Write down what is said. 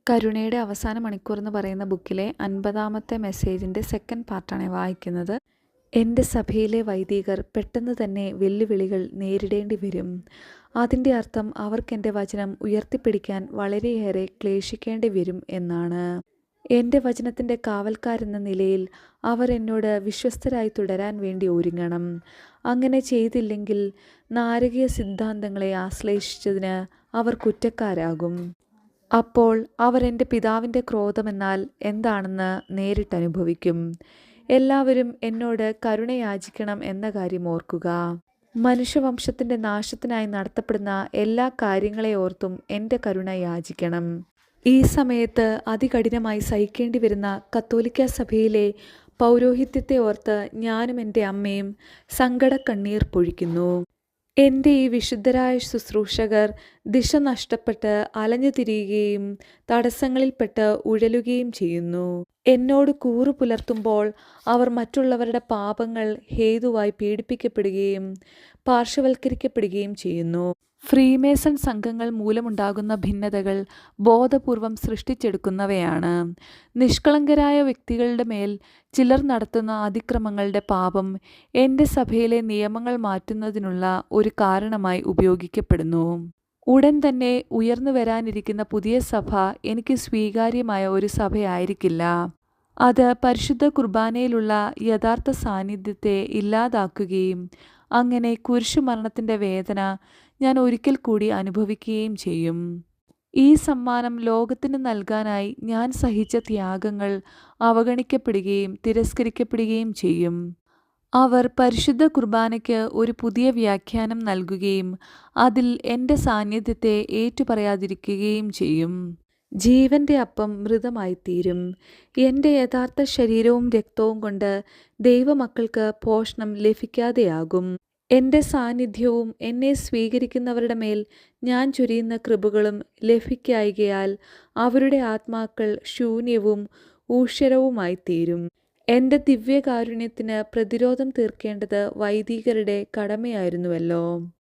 കരുണയുടെ അവസാന മണിക്കൂർ എന്ന് പറയുന്ന ബുക്കിലെ 50-ാമത്തെ മെസ്സേജിൻ്റെ സെക്കൻഡ് പാർട്ടാണ് വായിക്കുന്നത്. എൻ്റെ സഭയിലെ വൈദികർ പെട്ടെന്ന് തന്നെ വെല്ലുവിളികൾ നേരിടേണ്ടി വരും. അതിൻ്റെ അർത്ഥം അവർക്കെൻ്റെ വചനം ഉയർത്തിപ്പിടിക്കാൻ വളരെയേറെ ക്ലേശിക്കേണ്ടി വരും എന്നാണ്. എൻ്റെ വചനത്തിൻ്റെ കാവൽക്കാരെന്ന നിലയിൽ അവർ എന്നോട് വിശ്വസ്തരായി തുടരാൻ വേണ്ടി ഒരുങ്ങണം. അങ്ങനെ ചെയ്തില്ലെങ്കിൽ നാരകീയ സിദ്ധാന്തങ്ങളെ ആശ്ലേഷിച്ചതിന് അവർ കുറ്റക്കാരാകും. അപ്പോൾ അവർ എൻ്റെ പിതാവിൻ്റെ ക്രോധമെന്നാൽ എന്താണെന്ന് നേരിട്ടനുഭവിക്കും. എല്ലാവരും എന്നോട് കരുണ യാചിക്കണം എന്ന കാര്യം ഓർക്കുക. മനുഷ്യവംശത്തിൻ്റെ നാശത്തിനായി നടത്തപ്പെടുന്ന എല്ലാ കാര്യങ്ങളെ ഓർത്തും എൻ്റെ കരുണ യാചിക്കണം. ഈ സമയത്ത് അതികഠിനമായി സഹിക്കേണ്ടി വരുന്ന കത്തോലിക്ക സഭയിലെ പൗരോഹിത്യത്തെ ഓർത്ത് ഞാനും എൻ്റെ അമ്മയും സങ്കടക്കണ്ണീർ പൊഴിക്കുന്നു. എൻ്റെ ഈ വിശുദ്ധരായ ശുശ്രൂഷകർ ദിശ നഷ്ടപ്പെട്ട് അലഞ്ഞു തിരിയുകയും തടസ്സങ്ങളിൽപ്പെട്ട് ഉഴലുകയും ചെയ്യുന്നു. എന്നോട് കൂറു പുലർത്തുമ്പോൾ അവർ മറ്റുള്ളവരുടെ പാപങ്ങൾ ഹേതുവായി പീഡിപ്പിക്കപ്പെടുകയും പാർശ്വവൽക്കരിക്കപ്പെടുകയും ചെയ്യുന്നു. ഫ്രീമേസൺ സംഘങ്ങൾ മൂലമുണ്ടാകുന്ന ഭിന്നതകൾ ബോധപൂർവം സൃഷ്ടിച്ചെടുക്കുന്നവയാണ്. നിഷ്കളങ്കരായ വ്യക്തികളുടെ മേൽ ചിലർ നടത്തുന്ന അതിക്രമങ്ങളുടെ പാപം എൻ്റെ സഭയിലെ നിയമങ്ങൾ മാറ്റുന്നതിനുള്ള ഒരു കാരണമായി ഉപയോഗിക്കപ്പെടുന്നു. ഉടൻ തന്നെ ഉയർന്നു വരാനിരിക്കുന്ന പുതിയ സഭ എനിക്ക് സ്വീകാര്യമായ ഒരു സഭയായിരിക്കില്ല. അത് പരിശുദ്ധ കുർബാനയിലുള്ള യഥാർത്ഥ സാന്നിധ്യത്തെ ഇല്ലാതാക്കുകയും അങ്ങനെ കുരിശുമരണത്തിൻ്റെ വേദന ഞാൻ ഒരിക്കൽ കൂടി അനുഭവിക്കുകയും ചെയ്യും. ഈ സമ്മാനം ലോകത്തിന് നൽകാനായി ഞാൻ സഹിച്ച ത്യാഗങ്ങൾ അവഗണിക്കപ്പെടുകയും തിരസ്കരിക്കപ്പെടുകയും ചെയ്യും. അവർ പരിശുദ്ധ കുർബാനയ്ക്ക് ഒരു പുതിയ വ്യാഖ്യാനം നൽകുകയും അതിൽ എൻ്റെ സാന്നിധ്യത്തെ ഏറ്റുപറയാതിരിക്കുകയും ചെയ്യും. ജീവൻ്റെ അപ്പം മൃതമായിത്തീരും. എൻ്റെ യഥാർത്ഥ ശരീരവും രക്തവും കൊണ്ട് ദൈവമക്കൾക്ക് പോഷണം ലഭിക്കാതെയാകും. എൻ്റെ സാന്നിധ്യവും എന്നെ സ്വീകരിക്കുന്നവരുടെ മേൽ ഞാൻ ചൊരിയുന്ന കൃപകളും ലഭിക്കായ്കയാൽ അവരുടെ ആത്മാക്കൾ ശൂന്യവും ഊഷരവുമായിത്തീരും. എൻ്റെ ദിവ്യകാരുണ്യത്തിന് പ്രതിരോധം തീർക്കേണ്ടത് വൈദികരുടെ കടമയായിരുന്നുവല്ലോ.